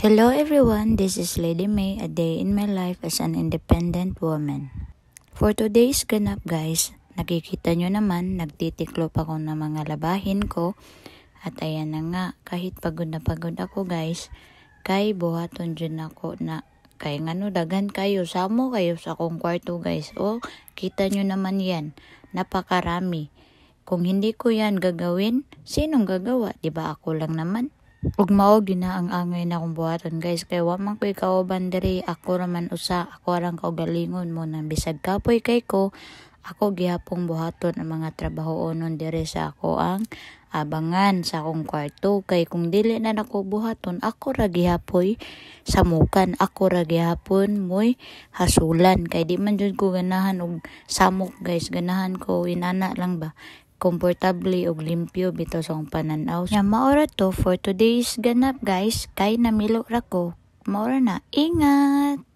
Hello everyone, this is Lady May, a day in my life as an independent woman. For today's ganap guys, nakikita nyo naman, nagtitiklop ako ng mga labahin ko. At ayan na nga, kahit pagod na pagod ako guys, kay buhaton dyan ako na, kay ngano dagan kayo, samo kayo sa akong kwarto guys. O, kita nyo naman yan, napakarami. Kung hindi ko yan gagawin, sinong gagawa? Diba ako lang naman? Ug mao gina ang angay na akong buhaton guys, kay wa man ko'y kauban diri, ako raman usa, ako rang kaugalingon mo na bisag kapoy kay ko, ako gihapong buhaton ang mga trabahoonon diri sa ako ang abangan sa akong kwarto. Kay kung dili na nako buhaton, ako ra gihapoy samukan, ako ra gihapon moy hasulan. Kay di man jud ko ganahan og samok guys, ganahan ko inana lang ba, komportable og limpyo bitaw sa akong pananaw. Nya maora to for today's ganap guys, kay namilo ra ko. Maora na, ingat!